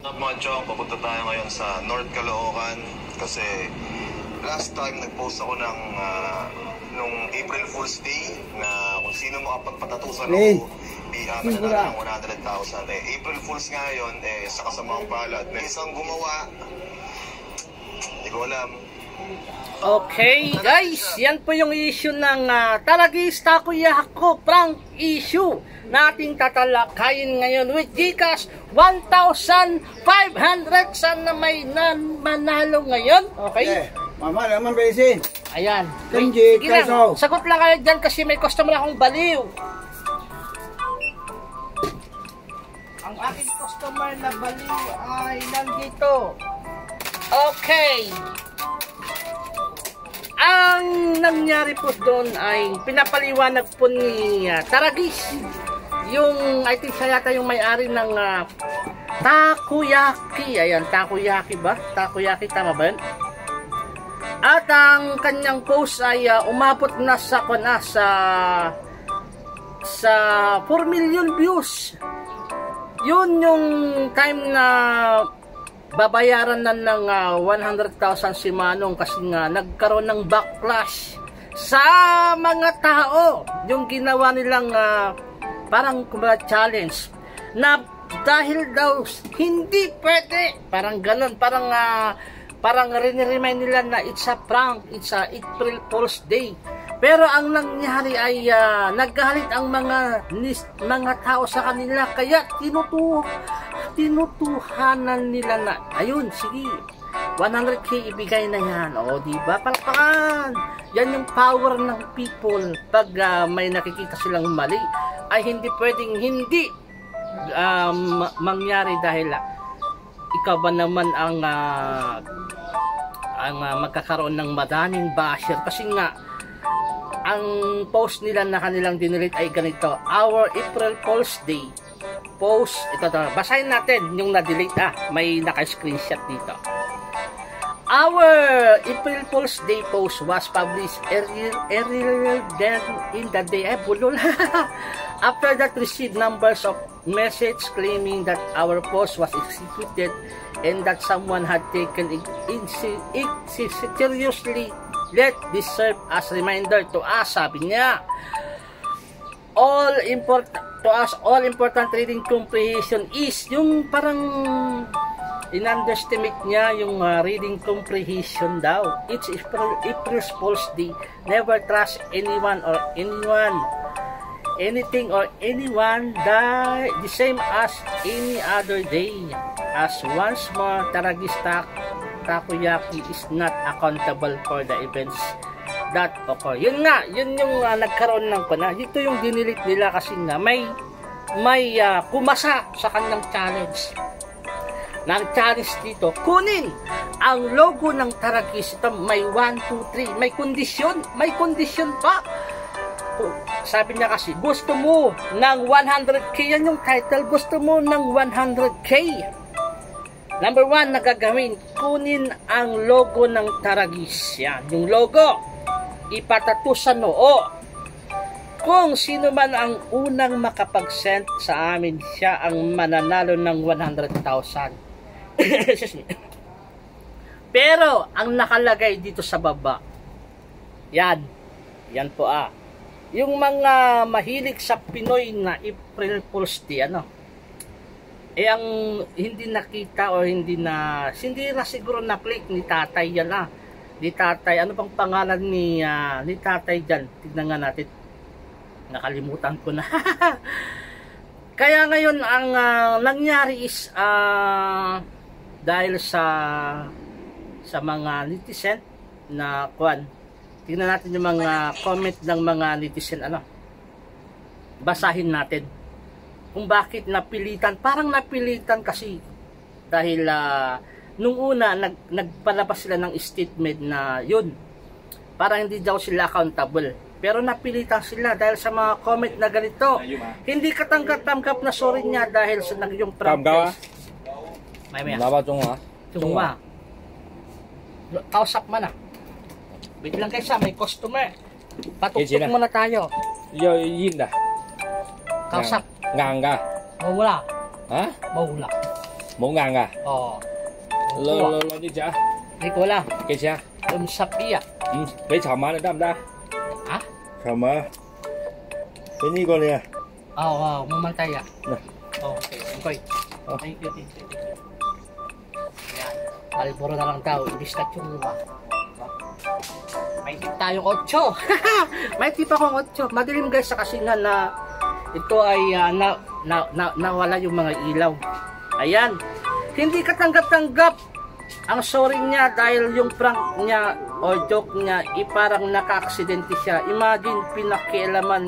Mga chong, papunta tayo ngayon sa North Caloocan kasi last time nag-post ako ng nung April Fool's Day na kung sino makapagpatatusan ako mananalo ng 100,000. April Fool's nga yun, sa kasamang palad. May isang gumawa, hindi ko alam. Okay guys, yan po yung issue ng Taragis Takoyaki prank issue nating tatalakayin ngayon with Gcash 1,500. Sana may manalo ngayon. Okay? Mama naman besin. Ayan. Sige lang, sagot lang kayo dyan kasi may customer akong baliw. Ang aking customer na baliw ay nandito. Okay. Ang nangyari po doon ay pinapaliwanag po ni Taragis. Yung, I think siya yata yung may-ari ng takoyaki. Ayan, takoyaki ba? Takoyaki, tama ba yun? At ang kanyang post ay umabot na sa 4 million views. Yun yung time na babayaran na ng 100,000 si Manong kasi nga nagkaroon ng backlash sa mga tao. Yung ginawa nilang parang challenge na dahil daw hindi pwede, parang ganun, parang riniremind nila na it's a prank, it's a April Fool's Day. Pero ang nangyari ay naggalit ang mga tao sa kanila, kaya tinutuhanan nila na ayun, sige, 100k ibigay na yan. O diba, palpakan. Yan yung power ng people. Pag may nakikita silang mali ay hindi pwedeng hindi mangyari dahil ikaw ba naman ang magkakaroon ng madaming basher kasi nga ang post nila na kanilang dinelete ay ganito: Our April Fool's Day post. Ito, basahin natin yung na-delete. May naka-screenshot dito. Our April Fool's Day post was published earlier than in the day. Bulol. After that, received numbers of messages claiming that our post was executed and that someone had taken it seriously. Let this serve as reminder to us, sabi niya. All important reading comprehension is yung parang in-underestimate niya yung reading comprehension daw. It's April's Fool's Day. Never trust anyone or anything or anyone. The same as any other day. As once more, Taragis Takoyaki is not accountable for the events that occur. Yun nga, yun yung nagkaroon ng ito yung dinilit nila kasi nga may kumasa sa kanyang challenge. Nang challenge dito, kunin ang logo ng Taragis. Ito may 1, 2, 3, may kondisyon pa. Sabi niya kasi, gusto mo ng 100k, yan yung title, gusto mo ng 100k. Number 1 na gagawin, kunin ang logo ng Taragis. Yan, yung logo. Ipatato sa noo. Kung sino man ang unang makapag-send sa amin, siya ang mananalo ng 100,000. Pero, ang nakalagay dito sa baba, yan po yung mga mahilig sa Pinoy na April Fool's Day, ang hindi nakita o hindi na siguro na-click ni tatay yan ni tatay, ano pang pangalan ni tatay dyan, tignan nga natin, nakalimutan ko na. Kaya ngayon ang nangyari is dahil sa mga netizen na tignan natin yung mga comment ng mga netizen, basahin natin kung bakit napilitan. Parang napilitan kasi dahil nung una nagpalabas sila ng statement na yun, parang hindi daw sila accountable, pero napilitan sila dahil sa mga comment na ganito. Hindi katanggap-tanggap na sorry niya dahil sa yung practice. May Chungwa. Kausap man wait lang kaysa, may customer. Patuktok muna tayo. Kausap. Nga. Mawala. Ha? Mawala. 冇硬噶。哦，攞啲咋？呢個啦，幾錢啊50 啊，俾籌碼你得唔得？啊？籌碼，俾呢個你啊。哦，冇問題啊。嗱，哦，okay. Thank you. Yan. Malboro na lang daw, imbis na chungwa. May tip tayong 8. May tip akong 8. Madilim guys sa kasinan na ito ay nawala yung mga ilaw. Ayan. Hindi katanggap-tanggap ang sorry niya dahil yung prank niya o joke niya parang naka-aksidente siya. Imagine pinakialaman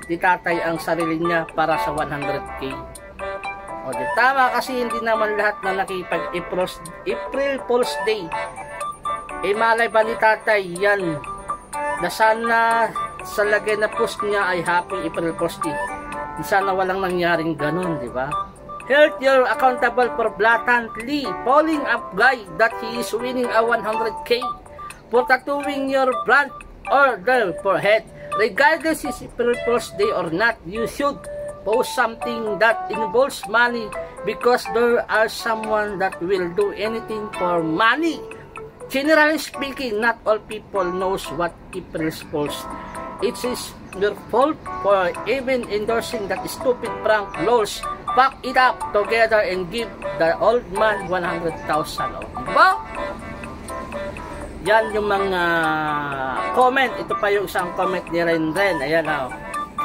ni tatay ang sarili niya para sa 100k. O di tama kasi hindi naman lahat na nakipag-April Fool's Day. Malay ba ni tatay yan na sana sa lagay na post niya ay Happy April Fool's Day. Sana walang nangyaring ganun, di ba? Held you're accountable for blatantly pulling up guy that he is winning a 100k for tattooing your brand or their forehead. Regardless is April Fool's Day or not, you should post something that involves money because there are someone that will do anything for money. Generally speaking, not all people knows what April Fool's. It is your fault for even endorsing that stupid prank. Lols, pack it up together and give the old man 100,000. Diba? Yan yung mga comment. Ito pa yung isang comment ni Renren. Ayan o.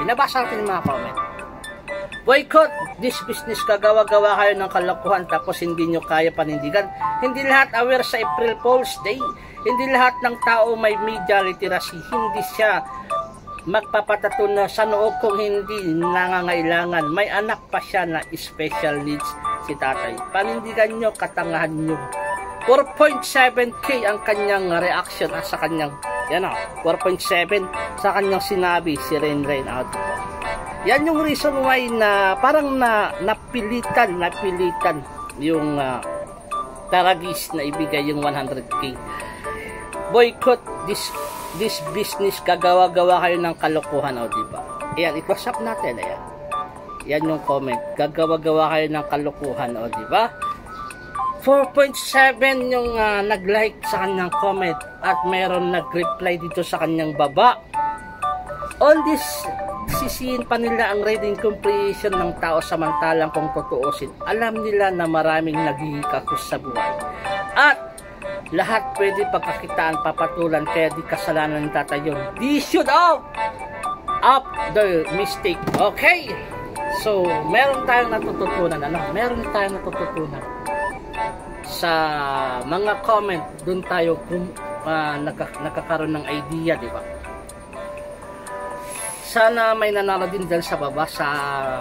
Binabasa natin yung mga comment. Boycott this business, kagawa-gawa kayo ng kalokohan tapos hindi nyo kaya panindigan. Hindi lahat aware sa April Fool's Day. Hindi lahat ng tao may media literacy. Hindi siya magpapatato na sa noo kung hindi nangangailangan. May anak pa siya na special needs si tatay. Panindigan nyo, katangahan nyo. 4.7k ang kanyang reaction sa kanyang, yan o, 4.7 sa kanyang sinabi si Renren out. Yan yung reason why na parang napilitan yung Taragis na ibigay yung 100k. Boycott this business, gagawa-gawa kayo ng kalokohan, o diba? Ayan, i-close up natin, ayan. Yan yung comment, gagawa-gawa kayo ng kalokohan, o diba? 4.7 yung nag-like sa kanyang comment at meron nag-reply dito sa kanyang baba. All this, sisihin pa nila ang reading comprehension ng tao samantalang kung tutuusin. Alam nila na maraming naghihikakos sa buhay. At lahat pwede pagkakitaan, papatulan, kaya di kasalanan ng tatay yun. They should up the mistake. Okay? So, meron tayong natututunan. Meron tayong natututunan. Sa mga comment, dun tayo nakakaroon ng idea, di ba? Sana may nanalo din dyan sa baba sa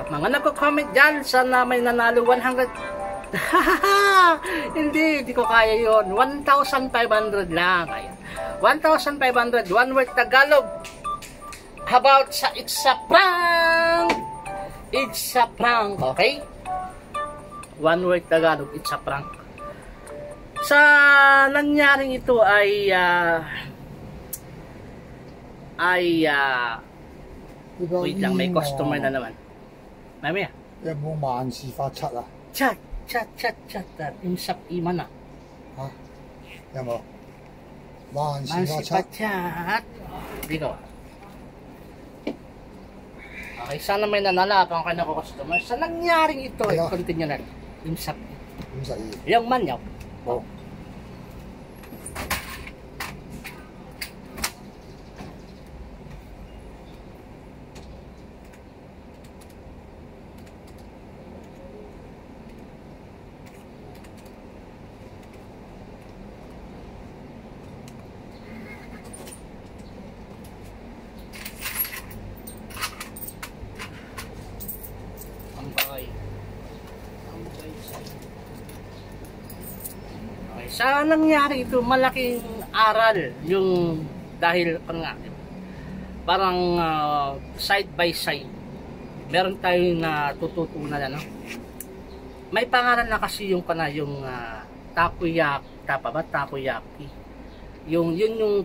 mga nagko-comment dyan. Sana may nanalo 100. Hindi ko kaya yun. 1,500 lang. 1,500. One word Tagalog. How about sa it's a prank? It's a prank. Okay? One word Tagalog. It's a prank. Sa nangyaring ito ay wait lang, may customer na naman. Mamaya. 有冇萬事發七啊？ Chat. Imsap iman na. 嚇？有冇？萬事發 Mansi 七。 pa chat. Dito. Okay, sana may nanalakang ka na customer. Sa nangyaring ito, Ano? continue natin. Imsap. 52。 Yung manyaw.好。 Okay, sa nangyari ito, malaking aral yung dahil parang side by side meron tayong natututunan, ano? May pangalan na kasi yung takoyaki. Yun yung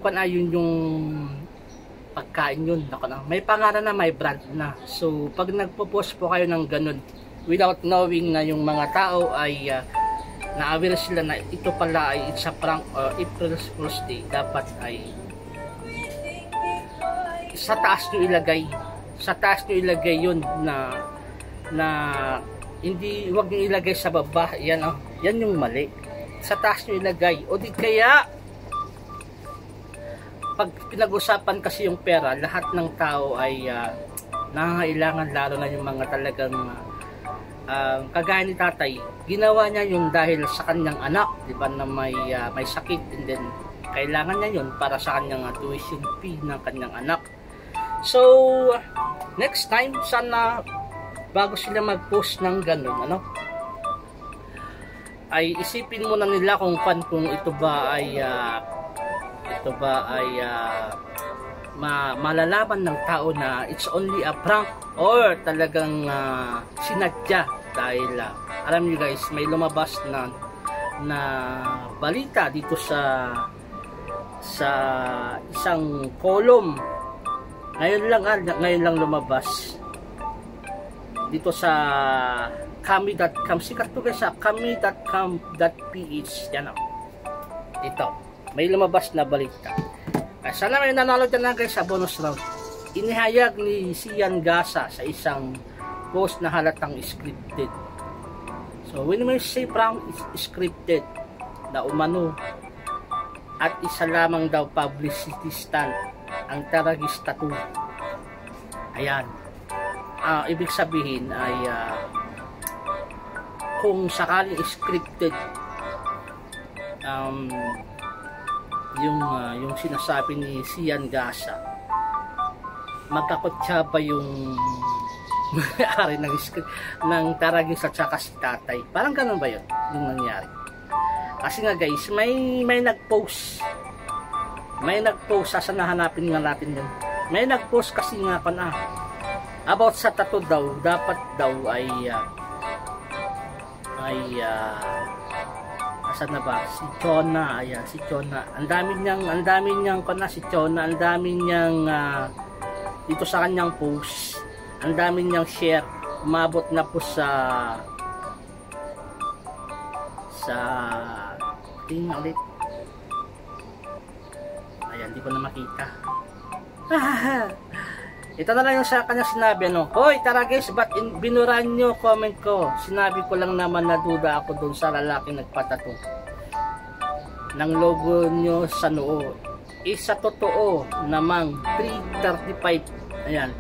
pagkain yun, may pangalan na, may brand na. So pag nagpo-post po kayo ng ganun, without knowing na yung mga tao ay na-aware sila na ito pala ay it's a prank or April Fool's Day, dapat ay sa taas nyo ilagay yun na hindi, wag nyo ilagay sa baba. Yan, yan yung mali, sa taas nyo ilagay. O di kaya pag pinag-usapan kasi yung pera, lahat ng tao ay nangangailangan, lalo na yung mga talagang kagaya ni tatay, ginawa niya yun dahil sa kanyang anak, di ba, na may sakit, and then kailangan niya yun para sa kanyang tuition fee ng kanyang anak. So next time, sana bago sila mag-post ng ganun, ay isipin muna nila kung ito ba ay malalaman ng tao na it's only a prank or talagang sinadya. Dahil alam niyo guys, may lumabas na balita dito sa isang column. Ngayon lang lumabas dito sa kami.com. Sikat to guys, sa kami.com.ph. Yan, ito may lumabas na balita. Sana may nanalo dyan na guys sa bonus round. Inihayag ni Sian Gasa sa isang post na halatang scripted. So when we say prank, is scripted na umano at isa lamang daw publicity stunt ang Taragis Tattoo. Ayan, ibig sabihin ay kung sakaling scripted yung sinasabi ni Sian Gasa, magkakutsaba yung may-ari ng Taragis at saka si tatay. Parang ganun ba yun yung nangyari? Kasi nga guys, may nag-post, saan nahanapin nga natin yun. May nag-post kasi nga about sa tattoo daw, dapat daw ay asan na ba? Si Chona, ayan, si Chona. Ang dami niyang si Chona, ang dami niyang dito sa kanyang post, ang dami niyang share. Umabot na po sa tingnan ulit. Ayan, di ko na makita. Ito na lang yung sa kanya sinabi, Hoy Taragis, ba't binuran nyo comment ko? Sinabi ko lang naman na duda ako dun sa lalaking nagpatato ng logo nyo sa noo. Isa totoo namang 335. Ayan,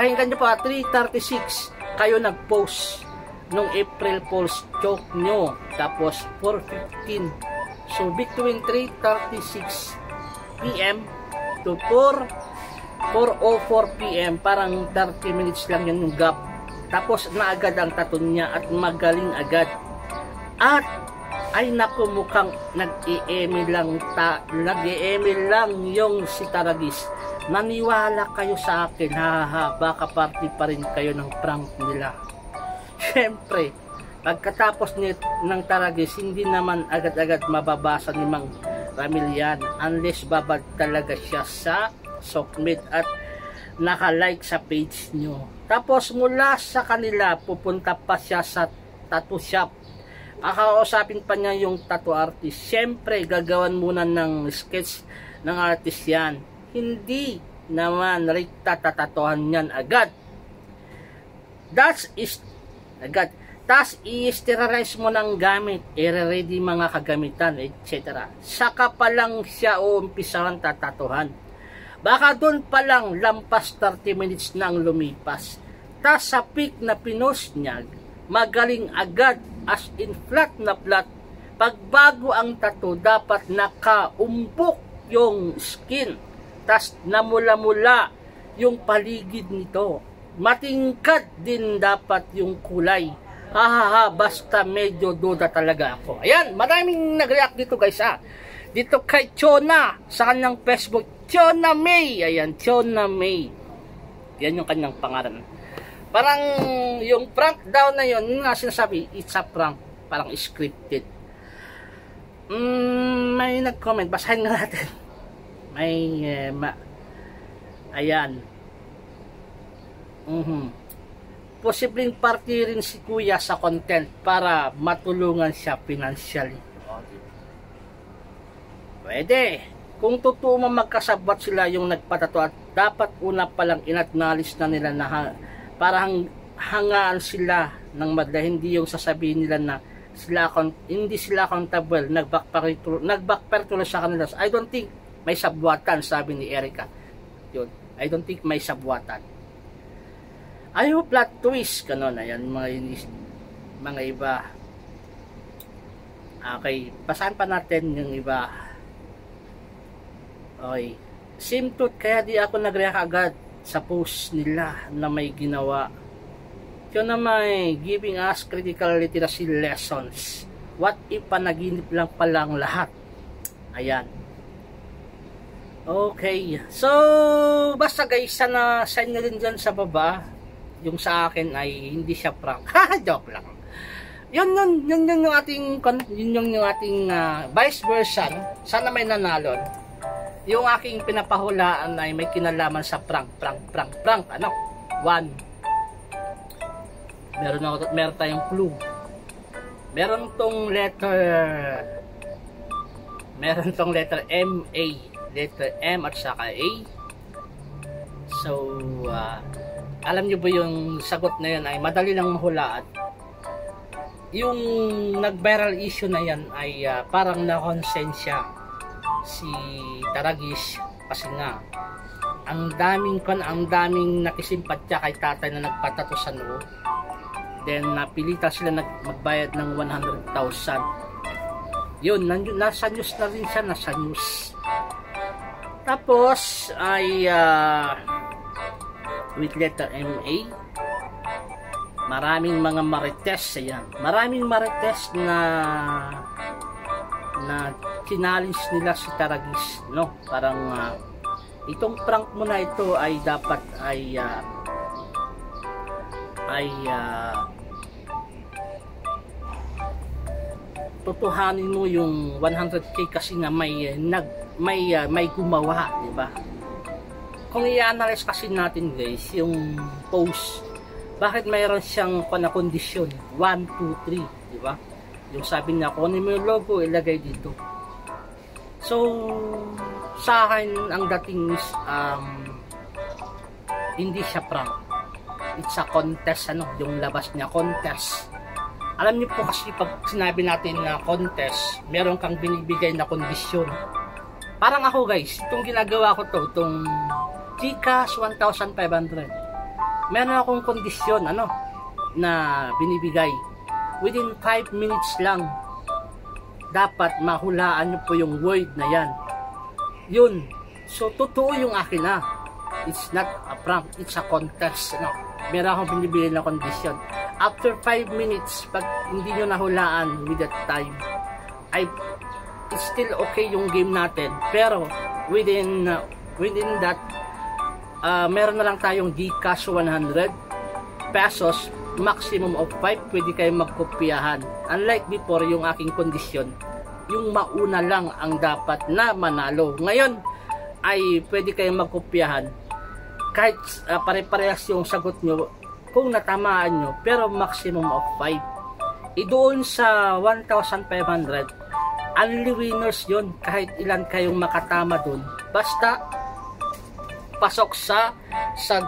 pakinggan nyo pa, 336 kayo nag-post nung April Fool's joke nyo, tapos 4:15. So between 3:36 PM to 4:04 PM, parang 30 minutes lang yun yung gap. Tapos naagad ang tattoo niya at magaling agad. At ay naku, mukhang nag-i-email lang yung si Taragis. Naniwala kayo sa akin, baka party pa rin kayo ng prank nila. Siyempre, pagkatapos ng Taragis, hindi naman agad-agad mababasa ni Mang Ramilian unless babad talaga siya sa Sokmed at naka-like sa page nyo. Tapos mula sa kanila, pupunta pa siya sa tattoo shop. Kakausapin pa niya yung tattoo artist. Siyempre, gagawan muna ng sketch ng artist yan. Hindi naman tatatohan yan agad. Tas i-sterilize mo ng gamit, i-ready mga kagamitan, etc. Saka pa lang siya umpisahan tatatohan. Baka doon pa lang lampas 30 minutes na ang lumipas. Tas sa peak na pinost niya, magaling agad, as in flat na flat. Pagbago ang tattoo, dapat nakaumbok yung skin. Tas namula-mula yung paligid nito. Matingkad din dapat yung kulay. Basta medyo duda talaga ako. Ayan, maraming nag-react dito guys dito kay Chona sa kanyang Facebook, Chona May. Ayan, Chona May. Yan yung kanyang pangalan. Parang yung prank daw na yun, yung nga sinasabi, it's a prank. Parang scripted. May nag-comment, basahin nga natin. Ayan. posibleng party rin si kuya sa content para matulungan siya financially. Pwede. Kung totoo man magkasabwat sila yung nagpatato at dapat una palang inacknowledge na nila na parang hangaan sila ng madla, hindi yung sasabihin nila na hindi sila accountable, nagbackpatuloy sa kanila. I don't think may sabwatan, sabi ni Erica. Yun. I don't think may sabwatan. Ayaw plot twist, kanon. Ayan, mga iba. Okay, pasahan pa natin yung iba. Okay. Same truth, kaya di ako nag-react agad sa post nila na may ginawa. Yun na may giving us critical literacy lessons. What if panaginip lang palang lahat? Ayan. Okay. So, basta guys, sana sign nyo din dyan sa baba. Yung sa akin ay hindi siya prank. Ha, joke lang. Yun yung ating vice versa. No? Sana may nanalo. Yung aking pinapahulaan ay may kinalaman sa prank. Ano? 1. Meron tayong clue. Meron tong letter M-A. Letter M at saka A. So, alam nyo ba yung sagot na yan ay madali lang mahulaan. Yung nag-viral issue na yan ay parang nakonsensya si Taragis kasi nga ang daming nakisimpatya kay tatay na nagpatato sa noo. Then napilitan sila magbayad ng 100,000. Yun, nasa news na rin siya, nasa news. Tapos ay with letter MA, maraming mga marites. Ayan, maraming marites na challenge nila si Taragis, no? Parang itong prank mo na ito ay dapat tutuhanin mo yung 100k kasi nga may gumawa, di ba? Kung i-analyze kasi natin guys yung post, bakit mayroon siyang kondisyon 1, 2, 3, di ba? Yung sabi niya, kunin mo yung logo, ilagay dito. So, sa akin, ang dating is, hindi siya prank. It's a contest, ano, yung labas niya, contest. Alam niyo po kasi pag sinabi natin na contest, meron kang binibigay na kondisyon. Parang ako guys, itong ginagawa ko to, itong Gcash 1,500. Meron akong kondisyon, ano, na binibigay. Within 5 minutes lang, dapat mahulaan nyo po yung word na yan. Yun. So, totoo yung akin na. It's not a prank. It's a contest. No? Meron akong binibili na condition. After 5 minutes, pag hindi nyo nahulaan with that time, it's still okay yung game natin. Pero, within that, meron na lang tayong Gcash 100 pesos, maximum of 5, pwede kayong magkopyahan. Unlike before, yung aking kondisyon, yung mauna lang ang dapat na manalo. Ngayon, ay pwede kayong magkopyahan. Kahit pare-parehas yung sagot nyo, kung natamaan nyo, pero maximum of 5. Doon sa 1,500, only winners yun. Kahit ilan kayong makatama dun. Basta, pasok sa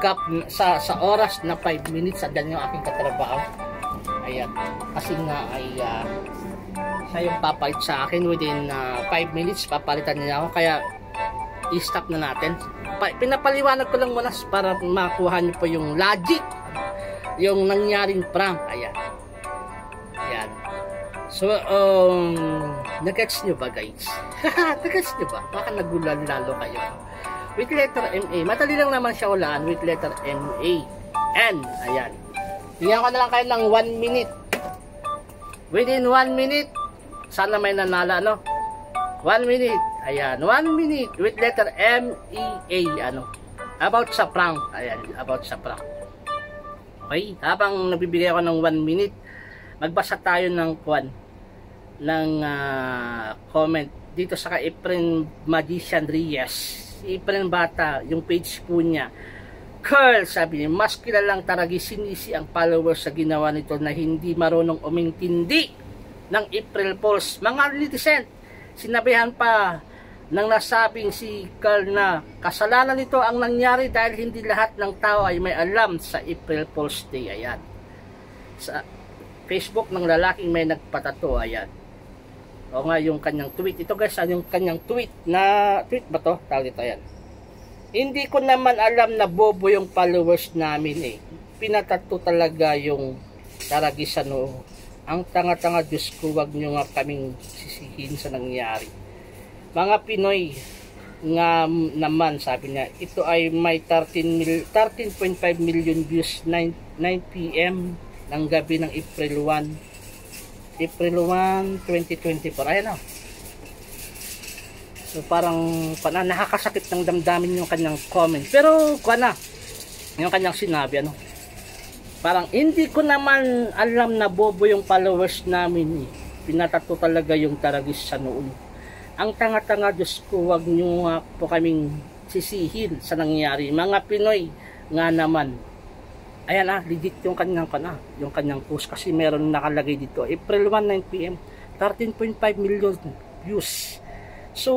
gap sa oras na 5 minutes. Andan yung aking katrabaho. Ayan, kasi nga ay siya yung papalit sa akin within 5 minutes. Papalitan niya ako, kaya i-stop na natin. Pinapaliwanag ko lang muna para makuha niyo po yung logic, yung nangyaring prank. Ayan, ayan. So nag-gets nyo ba guys? Nag-gets nyo ba? Baka nagulan lalo kayo. With letter MA. Madali lang naman siya ulaan with letter MA. N. Ayan. Bigyan ko na lang kayo ng 1 minute. Within 1 minute, sana may nanala, no? 1 minute. Ayan. 1 minute with letter M-E-A. Ano? About sa prank. Ayan. About sa prank. Okay. Habang nabibigay ako ng 1 minute, magbasa tayo ng comment dito sa Efren Magician Reyes. Si Efren Bata, yung page po niya Curl, sabi niya, mas kilalang Taragis sinisi ang followers sa ginawa nito na hindi marunong umintindi ng April Fools. Mga netizen, sinabihan pa nang nasabing si Curl na kasalanan nito ang nangyari dahil hindi lahat ng tao ay may alam sa April Fool's Day. Ayan. Sa Facebook ng lalaking may nagpatato. Ayan. O nga yung kanyang tweet. Ito guys, yung kanyang tweet na, tweet ba to? Tawag ito, ayan. Hindi ko naman alam na bobo yung followers namin eh. Pinatato talaga yung Taragis sa noo. Ang tanga-tanga, Diyos ko, wag nyo nga kaming sisihin sa nangyari. Mga Pinoy nga naman, sabi niya, ito ay may 13.5 million views 9 PM ng gabi ng April 1, 2024. Ayan o. So parang nakakasakit ng damdamin yung kanyang comment. Pero yung kanyang sinabi, ano, parang hindi ko naman alam na bobo yung followers namin eh. Pinatato talaga yung Taragis sa noon. Ang tanga-tanga, Diyos ko, wag nyo nga po kaming sisihin sa nangyari. Mga Pinoy nga naman. Ayan legit yung kanyang post kasi meron nakalagay dito. April 1, 9 PM, 13.5 million views. So,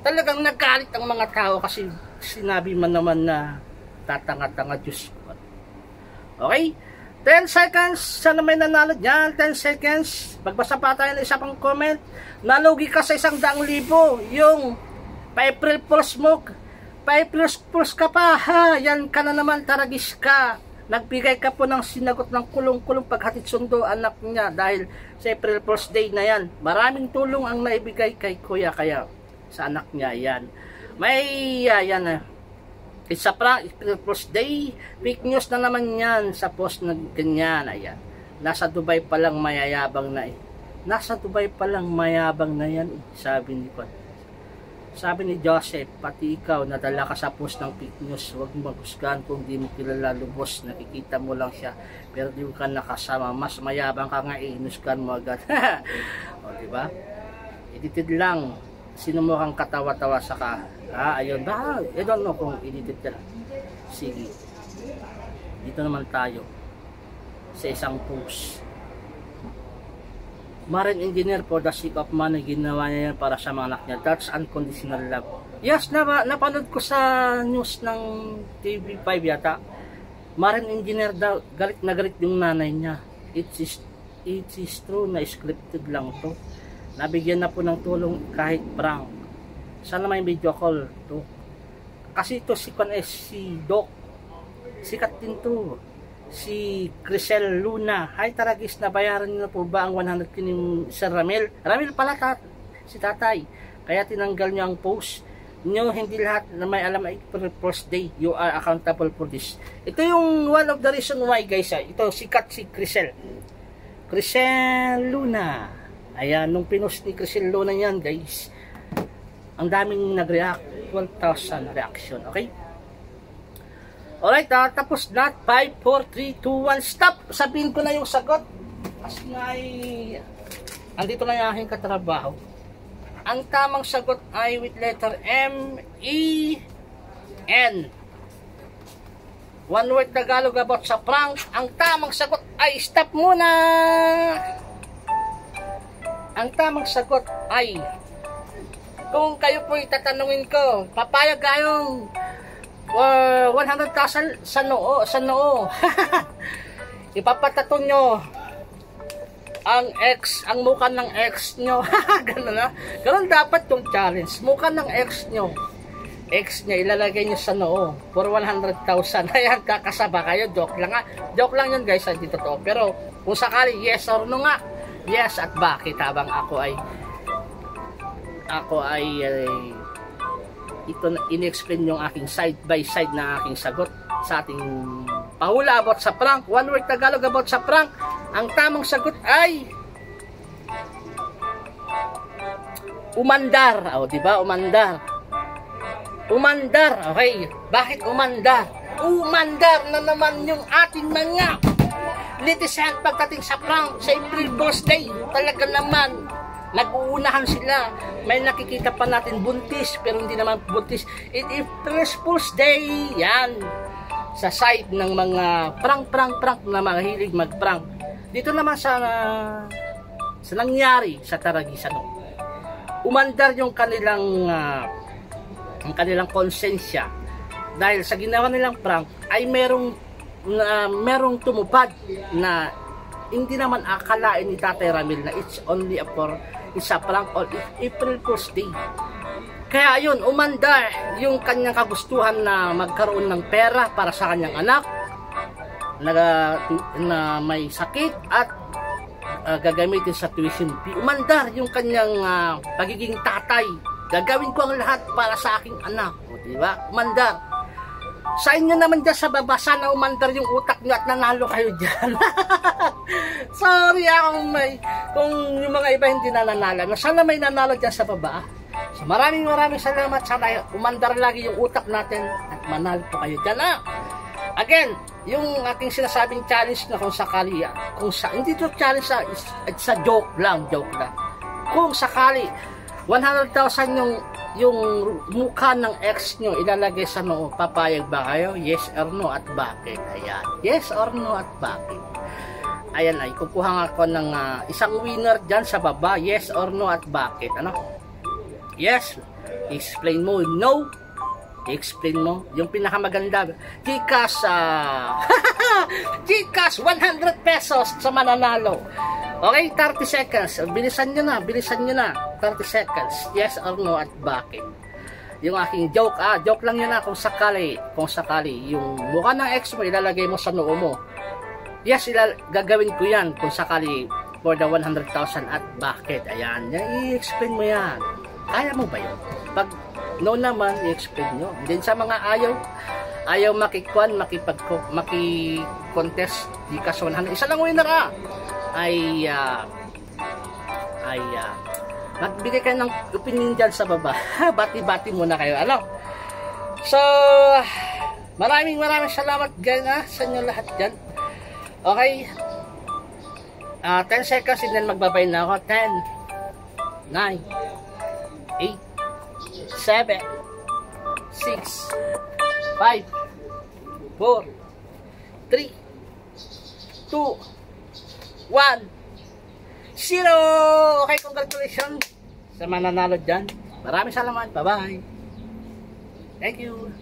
talagang naggalit ang mga tao kasi sinabi man naman na tatanga-tanga, Diyos ko. Okay? 10 seconds, sana may nanalo dyan. 10 seconds, magbasa pa tayo ng isa pang comment. Nalugi ka sa 100,000 yung pa-April Fools mo. Pa-April Fools ka pa, ha? Yan ka na naman, Taragis ka. Nagbigay ka po ng sinagot ng kulong-kulong paghatid sundo anak niya dahil sa April Fools Day na yan. Maraming tulong ang naibigay kay Kuya kaya sa anak niya yan. May yan it's a prank, April Fools Day. Fake news na naman yan sa post na ganyan. Ayan. Nasa Dubai pa lang mayayabang na eh. Nasa Dubai pa lang mayabang na yan eh. Sabi ni Joseph, pati ikaw nadala ka sa post ng fake news. Huwag mo maghusgahan kung di mo kilala lubos. Nakikita mo lang siya pero di mo ka nakasama. Mas mayabang ka nga eh. Inusgahan mo agad. O diba? Edited lang. Sino mo kang katawa-tawa sa ka? Ayun. I don't know kung edited ka. Sige. Dito naman tayo. Sa isang post. Marine engineer for the sake of money. Ginawa niya yan para sa mga anak niya. That's unconditional love. Yes, napanood ko sa news ng TV5 yata. Marine engineer daw. Galit na galit yung nanay niya. It is true na scripted lang to. Nabigyan na po ng tulong kahit prank. Sana may video call to. Kasi ito si Doc. Sikat din to. Si Crisel Luna. Hi Taragis, nabayaran niyo na po ba ang 100 kining Sir Ramil? Ramil pala si tatay. Kaya tinanggal niyo ang post niyo. Hindi lahat na may alam ay April Fools Day. You are accountable for this. Ito yung one of the reason why guys. Ito sikat si Crisel Luna. Ayan, nung pinost ni Crisel Luna yan guys, ang daming nag-react. 12,000 reaction. Okay? Alright, tapos na. 5, 4, 3, 2, 1, stop! Sabihin ko na yung sagot. Kasi nga ay andito na yung aking katrabaho. Ang tamang sagot ay with letter M, E, N. One word Tagalog about sa prank. Ang tamang sagot ay stop muna! Ang tamang sagot ay kung kayo po itatanungin ko, papayag kayong 100,000 sa noo. Ipapatato nyo ang mukha ng ex nyo. Ganun na. Ganun dapat yung challenge. Mukha ng ex nyo. Ex niya, ilalagay nyo sa noo for 100,000. Ayan, kakasaba kayo. Joke lang ha. Joke lang yun guys, hindi totoo. Pero kung sakali, yes or no nga. Yes at bakit habang ako ay ito in-explain yung aking side by side na aking sagot sa ating pahula about sa prank. One word Tagalog about sa prank. Ang tamang sagot ay umandar. O, diba? Umandar. Okay. Bakit umandar? Umandar na naman yung ating mga netizen pagdating sa prank sa April Fools Day. Talaga naman nag-uunahan sila. May nakikita pa natin buntis pero hindi naman buntis. It is April Fools Day. Yan. sa side ng mga prank na mahilig mag-prank. Dito naman sa nangyari sa Taragisan, umandar yung kanilang konsensya dahil sa ginawa nilang prank ay merong tumupad na hindi naman akalain ni Tatay Ramil na it's a prank on April Fool's Day. Kaya yun, umandar yung kanyang kagustuhan na magkaroon ng pera para sa kanyang anak na may sakit at gagamitin sa tuition fee. Umandar yung kanyang pagiging tatay. Gagawin ko ang lahat para sa aking anak. O, diba? Umandar. Sa inyo naman dyan sa baba, sana umandar yung utak nyo at nanalo kayo dyan. Sorry kung yung mga iba hindi na nanalo. Sana may nanalo dyan sa baba. So maraming salamat. Sana umandar lagi yung utak natin at manalo po kayo dyan. Again, yung ating sinasabing challenge na kung sakali, hindi to challenge, it's a joke lang. Kung sakali 100,000 yung mukha ng ex nyo ilalagay sa noo, papayag ba kayo? Yes or no at bakit? Ayan, yes or no at bakit? Ayan, ay kukuha ako ng isang winner dyan sa baba. Yes or no at bakit? Ano? Yes, explain mo. No, explain mo. Yung pinakamaganda, Gcash 100 pesos sa mananalo. Okay, 30 seconds. Bilisan nyo na. 30 seconds. Yes or no at bakit? Yung aking joke, joke lang yun kung sakali, yung mukha ng ex mo, ilalagay mo sa noo mo. Yes, gagawin ko yan kung sakali for the 100,000 at bakit? Ayan, i-explain mo yan. Kaya mo ba yun? Pag no naman, i-explain nyo. Then sa mga ayaw maki-contest di ka 100. Isa lang winner ay magbigay kayo ng opinion dyan sa baba. Bati-bati muna kayo. Ano? So, maraming salamat dyan sa inyo lahat dyan. Okay. 10 seconds and then magbabay na ako. 10, 9, 8, 7, 6, 5, 4, 3, 2, 1, 0. Okay, congratulations sa mananalo dyan. Maraming salamat. Bye-bye. Thank you.